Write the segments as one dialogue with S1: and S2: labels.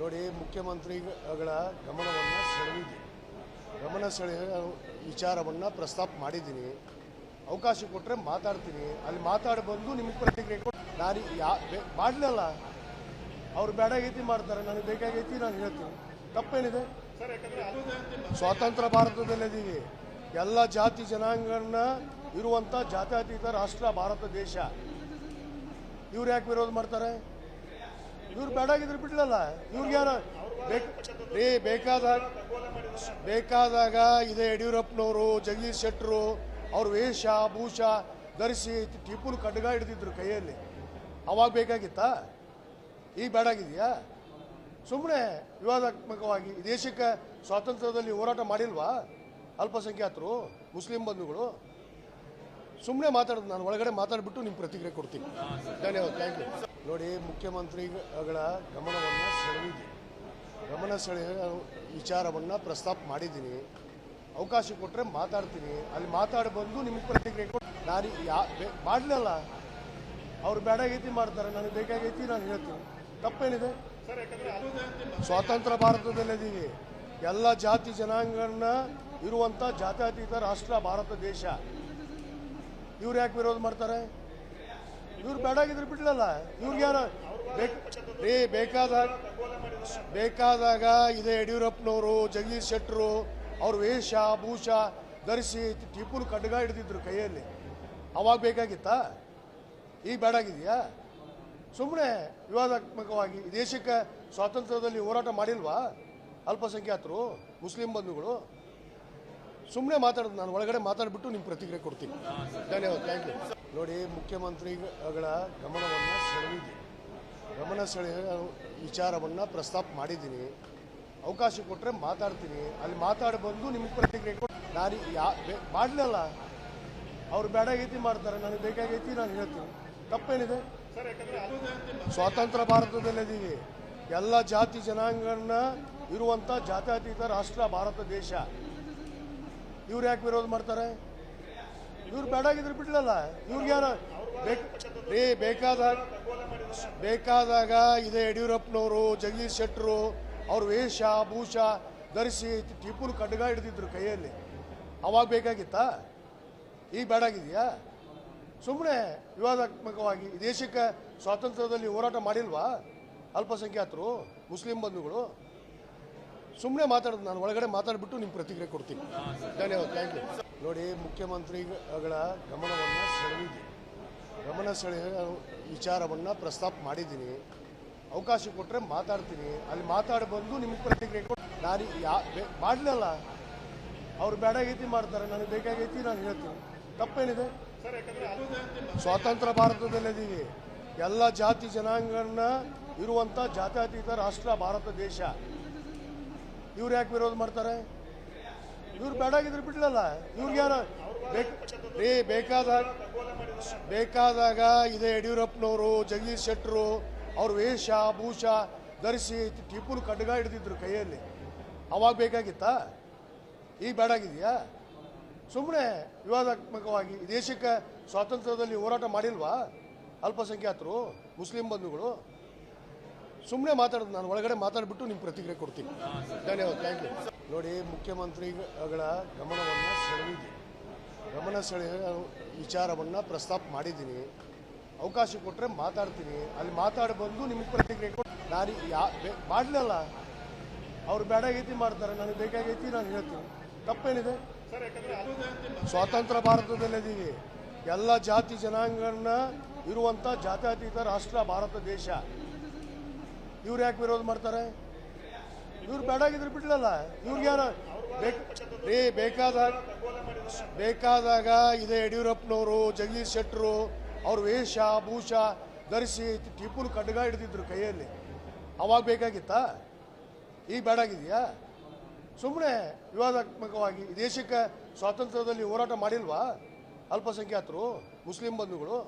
S1: ನೋಡಿ, ಮುಖ್ಯಮಂತ್ರಿಗಳ ಗಮನ ಸೆಳೆಯುವ ವಿಚಾರವನ್ನು ಪ್ರಸ್ತಾಪ ಮಾಡಿದ್ದೀನಿ. ಅವಕಾಶ ಕೊಟ್ಟರೆ ಮಾತಾಡ್ತೀನಿ. ಅಲ್ಲಿ ಮಾತಾಡಿ ಬಂದು ನಿಮಗೆ ಪ್ರತಿಕ್ರಿಯೆ ಕೊಟ್ಟು ನಾನು ಮಾಡಲಿಲ್ಲ. ಅವ್ರು ಬೇಡಾಗೈತಿ ಮಾಡ್ತಾರೆ, ನನಗೆ ಬೇಕಾಗೈತಿ ನಾನು ಹೇಳ್ತೀನಿ. ತಪ್ಪೇನಿದೆ? ಸ್ವಾತಂತ್ರ್ಯ ಭಾರತದಲ್ಲಿದ್ದೀವಿ. ಎಲ್ಲ ಜಾತಿ ಜನಾಂಗನ ಇರುವಂಥ ಜಾತ್ಯತೀತ ರಾಷ್ಟ್ರ ಭಾರತ ದೇಶ. ಇವ್ರು ಯಾಕೆ ವಿರೋಧ ಮಾಡ್ತಾರೆ? ಇವ್ರು ಬೇಡಾಗಿದ್ರೆ ಬಿಡ್ಲಲ್ಲ. ಇವ್ರಿಗ್ಯಾರ ಬೇಕಾದಾಗ ಇದೇ ಯಡಿಯೂರಪ್ಪನವರು, ಜಗದೀಶ್ ಶೆಟ್ಟರು ಅವ್ರ ವೇಷ ಭೂಷ ಧರಿಸಿ ಟಿಪ್ಪುಲು ಖಡ್ಗ ಹಿಡಿದಿದ್ರು ಕೈಯಲ್ಲಿ. ಅವಾಗ ಬೇಕಾಗಿತ್ತಾ? ಈಗ ಬೇಡಾಗಿದೆಯಾ? ಸುಮ್ಮನೆ ವಿವಾದಾತ್ಮಕವಾಗಿ ಈ ದೇಶಕ್ಕೆ ಸ್ವಾತಂತ್ರ್ಯದಲ್ಲಿ ಹೋರಾಟ ಮಾಡಿಲ್ವಾ ಅಲ್ಪಸಂಖ್ಯಾತರು, ಮುಸ್ಲಿಂ ಬಂಧುಗಳು? ಸುಮ್ಮನೆ ಮಾತಾಡೋದು. ನಾನು ಒಳಗಡೆ ಮಾತಾಡಿಬಿಟ್ಟು ನಿಮ್ಮ ಪ್ರತಿಕ್ರಿಯೆ ಕೊಡ್ತೀನಿ. ಧನ್ಯವಾದ. Thank you. ನೋಡಿ, ಮುಖ್ಯಮಂತ್ರಿಗಳ ಗಮನ ಸೆಳೆಯುವ ವಿಚಾರವನ್ನು ಪ್ರಸ್ತಾಪ ಮಾಡಿದ್ದೀನಿ. ಅವಕಾಶ ಕೊಟ್ಟರೆ ಮಾತಾಡ್ತೀನಿ. ಅಲ್ಲಿ ಮಾತಾಡಿ ಬಂದು ನಿಮಗೆ ಪ್ರತಿಕ್ರಿಯೆ ಕೊಟ್ಟು ನಾನು ಮಾಡಲಿಲ್ಲ. ಅವ್ರು ಬೇಡಾಗೈತಿ ಮಾಡ್ತಾರೆ, ನನಗೆ ಬೇಕಾಗೈತಿ ನಾನು ಹೇಳ್ತೀನಿ. ತಪ್ಪೇನಿದೆ? ಸ್ವಾತಂತ್ರ್ಯ ಭಾರತದಲ್ಲಿದ್ದೀವಿ. ಎಲ್ಲ ಜಾತಿ ಜನಾಂಗನ ಇರುವಂಥ ಜಾತ್ಯತೀತ ರಾಷ್ಟ್ರ ಭಾರತ ದೇಶ. ಇವ್ರು ಯಾಕೆ ವಿರೋಧ ಮಾಡ್ತಾರೆ? ಇವ್ರು ಬೇಡಾಗಿದ್ರೆ ಬಿಡ್ಲಲ್ಲ. ಇವ್ರಿಗ್ಯಾರ ಬೇಕಾದಾಗ ಇದೇ ಯಡಿಯೂರಪ್ಪನವರು, ಜಗದೀಶ್ ಶೆಟ್ಟರು ಅವ್ರ ವೇಷ ಭೂಷ ಧರಿಸಿ ಟಿಪ್ಪುಲು ಖಡ್ಗ ಹಿಡಿದಿದ್ರು ಕೈಯಲ್ಲಿ. ಅವಾಗ ಬೇಕಾಗಿತ್ತಾ? ಈಗ ಬೇಡಾಗಿದೆಯಾ? ಸುಮ್ಮನೆ ವಿವಾದಾತ್ಮಕವಾಗಿ ಈ ದೇಶಕ್ಕೆ ಸ್ವಾತಂತ್ರ್ಯದಲ್ಲಿ ಹೋರಾಟ ಮಾಡಿಲ್ವಾ ಅಲ್ಪಸಂಖ್ಯಾತರು, ಮುಸ್ಲಿಂ ಬಂಧುಗಳು? ಸುಮ್ಮನೆ ಮಾತಾಡೋದು. ನಾನು ಒಳಗಡೆ ಮಾತಾಡಿಬಿಟ್ಟು ನಿಮ್ಮ ಪ್ರತಿಕ್ರಿಯೆ ಕೊಡ್ತೀನಿ. ಧನ್ಯವಾದ. Thank you. ನೋಡಿ, ಮುಖ್ಯಮಂತ್ರಿಗಳ ಗಮನ ಸೆಳೆಯುವ ವಿಚಾರವನ್ನು ಪ್ರಸ್ತಾಪ ಮಾಡಿದ್ದೀನಿ. ಅವಕಾಶ ಕೊಟ್ಟರೆ ಮಾತಾಡ್ತೀನಿ. ಅಲ್ಲಿ ಮಾತಾಡಿ ಬಂದು ನಿಮಗೆ ಪ್ರತಿಕ್ರಿಯೆ ಕೊಟ್ಟು ನಾನು ಮಾಡಲಿಲ್ಲ. ಅವ್ರು ಬೇಡಾಗೈತಿ ಮಾಡ್ತಾರೆ, ನನಗೆ ಬೇಕಾಗೈತಿ ನಾನು ಹೇಳ್ತೀನಿ. ತಪ್ಪೇನಿದೆ? ಸ್ವಾತಂತ್ರ್ಯ ಭಾರತದಲ್ಲಿದ್ದೀವಿ. ಎಲ್ಲ ಜಾತಿ ಜನಾಂಗನ ಇರುವಂಥ ಜಾತ್ಯತೀತ ರಾಷ್ಟ್ರ ಭಾರತ ದೇಶ. ಇವ್ರು ಯಾಕೆ ವಿರೋಧ ಮಾಡ್ತಾರೆ? ಇವ್ರು ಬೇಡಾಗಿದ್ರೆ ಬಿಡ್ಲಲ್ಲ. ಇವ್ರಿಗ್ಯಾರ ಬೇಕಾದಾಗ ಇದೇ ಯಡಿಯೂರಪ್ಪನವರು, ಜಗದೀಶ್ ಶೆಟ್ಟರು ಅವ್ರ ವೇಷ ಭೂಷ ಧರಿಸಿ ಟಿಪ್ಪುಲು ಖಡ್ಗ ಹಿಡಿದಿದ್ರು ಕೈಯಲ್ಲಿ. ಅವಾಗ ಬೇಕಾಗಿತ್ತಾ? ಈಗ ಬೇಡಾಗಿದೆಯಾ? ಸುಮ್ಮನೆ ವಿವಾದಾತ್ಮಕವಾಗಿ ಈ ದೇಶಕ್ಕೆ ಸ್ವಾತಂತ್ರ್ಯದಲ್ಲಿ ಹೋರಾಟ ಮಾಡಿಲ್ವಾ ಅಲ್ಪಸಂಖ್ಯಾತರು, ಮುಸ್ಲಿಂ ಬಂಧುಗಳು? ಸುಮ್ಮನೆ ಮಾತಾಡೋದು. ನಾನು ಒಳಗಡೆ ಮಾತಾಡಿಬಿಟ್ಟು ನಿಮ್ಮ ಪ್ರತಿಕ್ರಿಯೆ ಕೊಡ್ತೀನಿ. ಧನ್ಯವಾದ. Thank you. ನೋಡಿ, ಮುಖ್ಯಮಂತ್ರಿಗಳ ಗಮನ ಸೆಳೆಯುವ ವಿಚಾರವನ್ನು ಪ್ರಸ್ತಾಪ ಮಾಡಿದ್ದೀನಿ. ಅವಕಾಶ ಕೊಟ್ಟರೆ ಮಾತಾಡ್ತೀನಿ. ಅಲ್ಲಿ ಮಾತಾಡಿ ಬಂದು ನಿಮಗೆ ಪ್ರತಿಕ್ರಿಯೆ ಕೊಟ್ಟು ನಾನು ಮಾಡಲಿಲ್ಲ. ಅವ್ರು ಬೇಡಾಗೈತಿ ಮಾಡ್ತಾರೆ, ನನಗೆ ಬೇಕಾಗೈತಿ ನಾನು ಹೇಳ್ತೀನಿ. ತಪ್ಪೇನಿದೆ? ಸ್ವಾತಂತ್ರ್ಯ ಭಾರತದಲ್ಲಿದ್ದೀವಿ. ಎಲ್ಲ ಜಾತಿ ಜನಾಂಗನ ಇರುವಂಥ ಜಾತ್ಯತೀತ ರಾಷ್ಟ್ರ ಭಾರತ ದೇಶ. ಇವ್ರು ಯಾಕೆ ವಿರೋಧ ಮಾಡ್ತಾರೆ? ಇವ್ರು ಬೇಡಾಗಿದ್ರೆ ಬಿಡ್ಲಲ್ಲ. ಇವ್ರಿಗ್ಯಾರ ಬೇಕಾದಾಗ ಇದೇ ಯಡಿಯೂರಪ್ಪನವರು, ಜಗದೀಶ್ ಶೆಟ್ಟರು ಅವ್ರ ವೇಷ ಭೂಷ ಧರಿಸಿ ಟಿಪ್ಪುಲು ಖಡ್ಗ ಹಿಡಿದಿದ್ರು ಕೈಯಲ್ಲಿ. ಅವಾಗ ಬೇಕಾಗಿತ್ತಾ? ಈಗ ಬೇಡಾಗಿದೆಯಾ? ಸುಮ್ಮನೆ ವಿವಾದಾತ್ಮಕವಾಗಿ ಈ ದೇಶಕ್ಕೆ ಸ್ವಾತಂತ್ರ್ಯದಲ್ಲಿ ಹೋರಾಟ ಮಾಡಿಲ್ವಾ ಅಲ್ಪಸಂಖ್ಯಾತರು, ಮುಸ್ಲಿಂ ಬಂಧುಗಳು? ಸುಮ್ಮನೆ ಮಾತಾಡೋದು. ನಾನು ಒಳಗಡೆ ಮಾತಾಡಿಬಿಟ್ಟು ನಿಮ್ಮ ಪ್ರತಿಕ್ರಿಯೆ ಕೊಡ್ತೀನಿ. ಧನ್ಯವಾದ. Thank you. ನೋಡಿ, ಮುಖ್ಯಮಂತ್ರಿಗಳ ಗಮನ ಸೆಳೆಯುವ ವಿಚಾರವನ್ನು ಪ್ರಸ್ತಾಪ ಮಾಡಿದ್ದೀನಿ. ಅವಕಾಶ ಕೊಟ್ಟರೆ ಮಾತಾಡ್ತೀನಿ. ಅಲ್ಲಿ ಮಾತಾಡಿ ಬಂದು ನಿಮಗೆ ಪ್ರತಿಕ್ರಿಯೆ ಕೊಟ್ಟು ನಾನು ಮಾಡಲಿಲ್ಲ. ಅವ್ರು ಬೇಡಾಗೈತಿ ಮಾಡ್ತಾರೆ, ನನಗೆ ಬೇಕಾಗೈತಿ ನಾನು ಹೇಳ್ತೀನಿ. ತಪ್ಪೇನಿದೆ? ಸ್ವಾತಂತ್ರ್ಯ ಭಾರತದಲ್ಲಿದ್ದೀವಿ. ಎಲ್ಲ ಜಾತಿ ಜನಾಂಗನ ಇರುವಂಥ ಜಾತ್ಯತೀತ ರಾಷ್ಟ್ರ ಭಾರತ ದೇಶ. ಇವ್ರು ಯಾಕೆ ವಿರೋಧ ಮಾಡ್ತಾರೆ? ಇವ್ರು ಬೇಡಾಗಿದ್ರೆ ಬಿಡ್ಲಲ್ಲ. ಇವ್ರಿಗ್ಯಾರ ಬೇಕಾದಾಗ ಇದೇ ಯಡಿಯೂರಪ್ಪನವರು, ಜಗದೀಶ್ ಶೆಟ್ಟರು ಅವ್ರ ವೇಷ ಭೂಷ ಧರಿಸಿ ಟಿಪ್ಪುಲು ಖಡ್ಗ ಹಿಡಿದಿದ್ರು ಕೈಯಲ್ಲಿ. ಅವಾಗ ಬೇಕಾಗಿತ್ತಾ? ಈಗ ಬೇಡಾಗಿದೆಯಾ? ಸುಮ್ಮನೆ ವಿವಾದಾತ್ಮಕವಾಗಿ ಈ ದೇಶಕ್ಕೆ ಸ್ವಾತಂತ್ರ್ಯದಲ್ಲಿ ಹೋರಾಟ ಮಾಡಿಲ್ವಾ ಅಲ್ಪಸಂಖ್ಯಾತರು, ಮುಸ್ಲಿಂ ಬಂಧುಗಳು?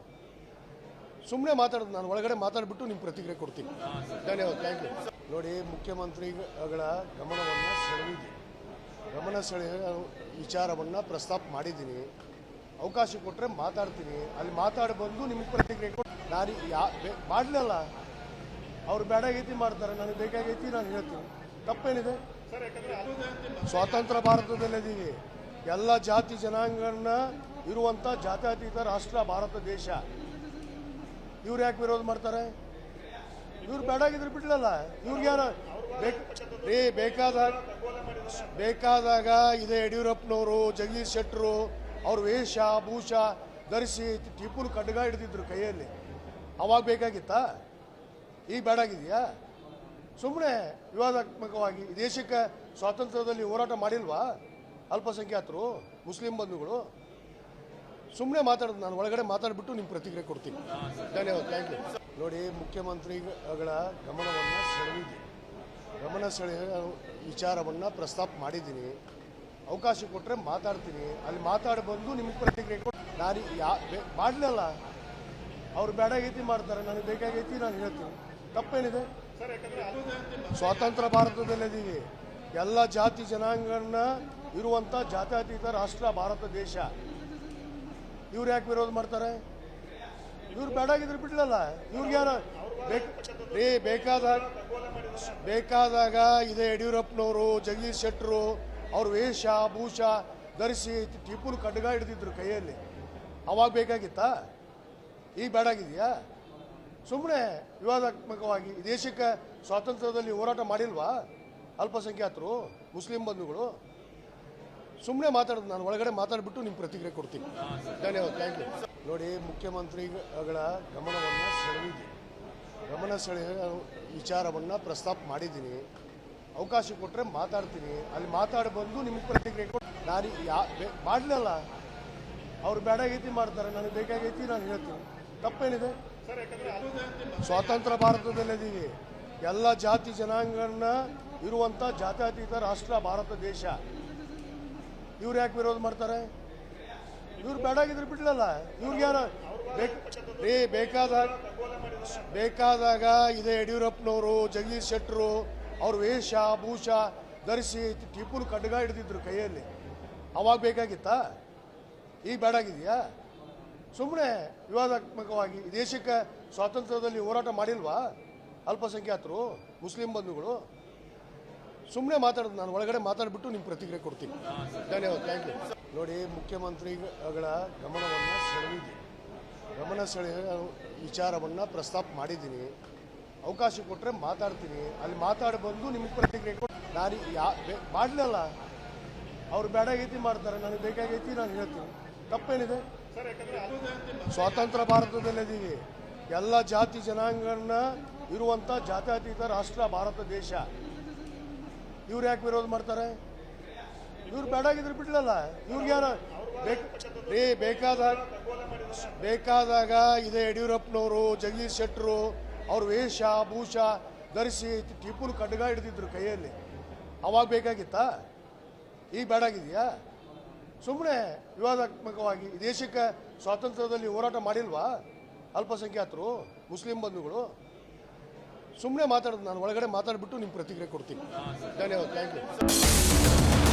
S1: ಸುಮ್ಮನೆ ಮಾತಾಡೋದು. ನಾನು ಒಳಗಡೆ ಮಾತಾಡಿಬಿಟ್ಟು ನಿಮ್ಮ ಪ್ರತಿಕ್ರಿಯೆ ಕೊಡ್ತೀನಿ. ಧನ್ಯವಾದ. Thank you. ನೋಡಿ, ಮುಖ್ಯಮಂತ್ರಿಗಳ ಗಮನ ಸೆಳೆಯುವ ವಿಚಾರವನ್ನು ಪ್ರಸ್ತಾಪ ಮಾಡಿದ್ದೀನಿ. ಅವಕಾಶ ಕೊಟ್ಟರೆ ಮಾತಾಡ್ತೀನಿ. ಅಲ್ಲಿ ಮಾತಾಡಿ ಬಂದು ನಿಮಗೆ ಪ್ರತಿಕ್ರಿಯೆ ಕೊಟ್ಟು ನಾನು ಮಾಡಲಿಲ್ಲ. ಅವ್ರು ಬೇಡಾಗೈತಿ ಮಾಡ್ತಾರೆ, ನನಗೆ ಬೇಕಾಗೈತಿ ನಾನು ಹೇಳ್ತೀನಿ. ತಪ್ಪೇನಿದೆ? ಸ್ವಾತಂತ್ರ್ಯ ಭಾರತದಲ್ಲಿದ್ದೀವಿ. ಎಲ್ಲ ಜಾತಿ ಜನಾಂಗನ ಇರುವಂಥ ಜಾತ್ಯತೀತ ರಾಷ್ಟ್ರ ಭಾರತ ದೇಶ. ಇವ್ರು ಯಾಕೆ ವಿರೋಧ ಮಾಡ್ತಾರೆ? ಇವ್ರು ಬೇಡಾಗಿದ್ರೆ ಬಿಡ್ಲಲ್ಲ. ಇವ್ರಿಗ್ಯಾರ ಬೇಕಾದಾಗ ಇದೇ ಯಡಿಯೂರಪ್ಪನವರು, ಜಗದೀಶ್ ಶೆಟ್ಟರು ಅವ್ರ ವೇಷ ಭೂಷ ಧರಿಸಿ ಟಿಪ್ಪುನ ಖಡ್ಗ ಹಿಡಿದಿದ್ರು ಕೈಯಲ್ಲಿ. ಅವಾಗ ಬೇಕಾಗಿತ್ತಾ? ಈಗ ಬೇಡಾಗಿದೆಯಾ? ಸುಮ್ಮನೆ ವಿವಾದಾತ್ಮಕವಾಗಿ ಈ ದೇಶಕ್ಕೆ ಸ್ವಾತಂತ್ರ್ಯದಲ್ಲಿ ಹೋರಾಟ ಮಾಡಿಲ್ವಾ ಅಲ್ಪಸಂಖ್ಯಾತರು, ಮುಸ್ಲಿಂ ಬಂಧುಗಳು? ಸುಮ್ಮನೆ ಮಾತಾಡೋದು. ನಾನು ಒಳಗಡೆ ಮಾತಾಡಿಬಿಟ್ಟು ನಿಮ್ಮ ಪ್ರತಿಕ್ರಿಯೆ ಕೊಡ್ತೀನಿ. ಧನ್ಯವಾದ. Thank you. ನೋಡಿ, ಮುಖ್ಯಮಂತ್ರಿಗಳ ಗಮನ ಸೆಳೆಯುವ ವಿಚಾರವನ್ನು ಪ್ರಸ್ತಾಪ ಮಾಡಿದ್ದೀನಿ. ಅವಕಾಶ ಕೊಟ್ಟರೆ ಮಾತಾಡ್ತೀನಿ. ಅಲ್ಲಿ ಮಾತಾಡಿ ಬಂದು ನಿಮಗೆ ಪ್ರತಿಕ್ರಿಯೆ ಕೊಟ್ಟು ನಾನು ಮಾಡಲಿಲ್ಲ. ಅವ್ರು ಬೇಡಾಗೈತಿ ಮಾಡ್ತಾರೆ, ನನಗೆ ಬೇಕಾಗೈತಿ ನಾನು ಹೇಳ್ತೀನಿ. ತಪ್ಪೇನಿದೆ? ಸ್ವಾತಂತ್ರ್ಯ ಭಾರತದಲ್ಲಿದ್ದೀವಿ. ಎಲ್ಲ ಜಾತಿ ಜನಾಂಗನ ಇರುವಂಥ ಜಾತ್ಯತೀತ ರಾಷ್ಟ್ರ ಭಾರತ ದೇಶ. ಇವ್ರು ಯಾಕೆ ವಿರೋಧ ಮಾಡ್ತಾರೆ? ಇವ್ರು ಬೇಡಾಗಿದ್ರೆ ಬಿಡ್ಲಲ್ಲ. ಇವ್ರಿಗ್ಯಾರ ಬೇಕಾದಾಗ ಇದೇ ಯಡಿಯೂರಪ್ಪನವರು, ಜಗದೀಶ್ ಶೆಟ್ಟರು ಅವ್ರ ವೇಷ ಭೂಷ ಧರಿಸಿ ಟಿಪ್ಪುನ ಖಡ್ಗ ಹಿಡಿದಿದ್ರು ಕೈಯಲ್ಲಿ. ಅವಾಗ ಬೇಕಾಗಿತ್ತಾ? ಈಗ ಬೇಡಾಗಿದೆಯಾ? ಸುಮ್ಮನೆ ವಿವಾದಾತ್ಮಕವಾಗಿ ಈ ದೇಶಕ್ಕೆ ಸ್ವಾತಂತ್ರ್ಯದಲ್ಲಿ ಹೋರಾಟ ಮಾಡಿಲ್ವಾ ಅಲ್ಪಸಂಖ್ಯಾತರು, ಮುಸ್ಲಿಂ ಬಂಧುಗಳು? ಸುಮ್ಮನೆ ಮಾತಾಡೋದು. ನಾನು ಒಳಗಡೆ ಮಾತಾಡಿಬಿಟ್ಟು ನಿಮ್ಮ ಪ್ರತಿಕ್ರಿಯೆ ಕೊಡ್ತೀನಿ. ಧನ್ಯವಾದ. Thank you. ನೋಡಿ, ಮುಖ್ಯಮಂತ್ರಿಗಳ ಗಮನ ಸೆಳೆಯುವ ವಿಚಾರವನ್ನು ಪ್ರಸ್ತಾಪ ಮಾಡಿದ್ದೀನಿ. ಅವಕಾಶ ಕೊಟ್ಟರೆ ಮಾತಾಡ್ತೀನಿ. ಅಲ್ಲಿ ಮಾತಾಡಿ ಬಂದು ನಿಮಗೆ ಪ್ರತಿಕ್ರಿಯೆ ಕೊಟ್ಟು ನಾನು ಮಾಡಲಿಲ್ಲ. ಅವ್ರು ಬೇಡಾಗೈತಿ ಮಾಡ್ತಾರೆ, ನನಗೆ ಬೇಕಾಗೈತಿ ನಾನು ಹೇಳ್ತೀನಿ. ತಪ್ಪೇನಿದೆ? ಸ್ವಾತಂತ್ರ್ಯ ಭಾರತದಲ್ಲಿದ್ದೀವಿ. ಎಲ್ಲ ಜಾತಿ ಜನಾಂಗನ ಇರುವಂಥ ಜಾತ್ಯತೀತ ರಾಷ್ಟ್ರ ಭಾರತ ದೇಶ. ಇವ್ರು ಯಾಕೆ ವಿರೋಧ ಮಾಡ್ತಾರೆ? ಇವ್ರು ಬೇಡಾಗಿದ್ರೆ ಬಿಡ್ಲಲ್ಲ. ಇವ್ರಿಗ್ಯಾರ ಬೇಕಾದಾಗ ಇದೇ ಯಡಿಯೂರಪ್ಪನವರು, ಜಗದೀಶ್ ಶೆಟ್ಟರು ಅವ್ರ ವೇಷ ಭೂಷ ಧರಿಸಿ ಟಿಪ್ಪುನ ಖಡ್ಗ ಹಿಡಿದಿದ್ರು ಕೈಯಲ್ಲಿ. ಅವಾಗ ಬೇಕಾಗಿತ್ತಾ? ಈಗ ಬೇಡಾಗಿದೆಯಾ? ಸುಮ್ಮನೆ ವಿವಾದಾತ್ಮಕವಾಗಿ ಈ ದೇಶಕ್ಕೆ ಸ್ವಾತಂತ್ರ್ಯದಲ್ಲಿ ಹೋರಾಟ ಮಾಡಿಲ್ವಾ ಅಲ್ಪಸಂಖ್ಯಾತರು, ಮುಸ್ಲಿಂ ಬಂಧುಗಳು? ಸುಮ್ಮನೆ ಮಾತಾಡೋದು. ನಾನು ಒಳಗಡೆ ಮಾತಾಡಿಬಿಟ್ಟು ನಿಮ್ಮ ಪ್ರತಿಕ್ರಿಯೆ ಕೊಡ್ತೀನಿ. ಧನ್ಯವಾದ. Thank you. ನೋಡಿ, ಮುಖ್ಯಮಂತ್ರಿಗಳ ಗಮನ ಸೆಳೆಯುವ ವಿಚಾರವನ್ನು ಪ್ರಸ್ತಾಪ ಮಾಡಿದ್ದೀನಿ. ಅವಕಾಶ ಕೊಟ್ಟರೆ ಮಾತಾಡ್ತೀನಿ. ಅಲ್ಲಿ ಮಾತಾಡಿ ಬಂದು ನಿಮಗೆ ಪ್ರತಿಕ್ರಿಯೆ ಕೊಟ್ಟು ನಾನು ಮಾಡಲಿಲ್ಲ. ಅವ್ರು ಬೇಡಾಗೈತಿ ಮಾಡ್ತಾರೆ, ನನಗೆ ಬೇಕಾಗೈತಿ ನಾನು ಹೇಳ್ತೀನಿ. ತಪ್ಪೇನಿದೆ? ಸ್ವಾತಂತ್ರ್ಯ ಭಾರತದಲ್ಲಿದ್ದೀವಿ. ಎಲ್ಲ ಜಾತಿ ಜನಾಂಗನ ಇರುವಂಥ ಜಾತ್ಯತೀತ ರಾಷ್ಟ್ರ ಭಾರತ ದೇಶ. ಇವ್ರು ಯಾಕೆ ವಿರೋಧ ಮಾಡ್ತಾರೆ? ಇವ್ರು ಬೇಡಾಗಿದ್ರೆ ಬಿಡ್ಲಲ್ಲ. ಇವ್ರಿಗ್ಯಾರ ಬೇಕಾದಾಗ ಇದೇ ಯಡಿಯೂರಪ್ಪನವರು, ಜಗದೀಶ್ ಶೆಟ್ಟರು ಅವ್ರ ವೇಷ ಭೂಷ ಧರಿಸಿ ಟಿಪ್ಪುನ ಖಡ್ಗ ಹಿಡಿದಿದ್ರು ಕೈಯಲ್ಲಿ. ಅವಾಗ ಬೇಕಾಗಿತ್ತಾ? ಈಗ ಬೇಡಾಗಿದೆಯಾ? ಸುಮ್ಮನೆ ವಿವಾದಾತ್ಮಕವಾಗಿ ಈ ದೇಶಕ್ಕೆ ಸ್ವಾತಂತ್ರ್ಯದಲ್ಲಿ ಹೋರಾಟ ಮಾಡಿಲ್ವಾ ಅಲ್ಪಸಂಖ್ಯಾತರು, ಮುಸ್ಲಿಂ ಬಂಧುಗಳು? ಸುಮ್ಮನೆ ಮಾತಾಡೋದು. ನಾನು ಒಳಗಡೆ ಮಾತಾಡಿಬಿಟ್ಟು ನಿಮ್ಮ ಪ್ರತಿಕ್ರಿಯೆ ಕೊಡ್ತೀನಿ. ಧನ್ಯವಾದ. Thank you.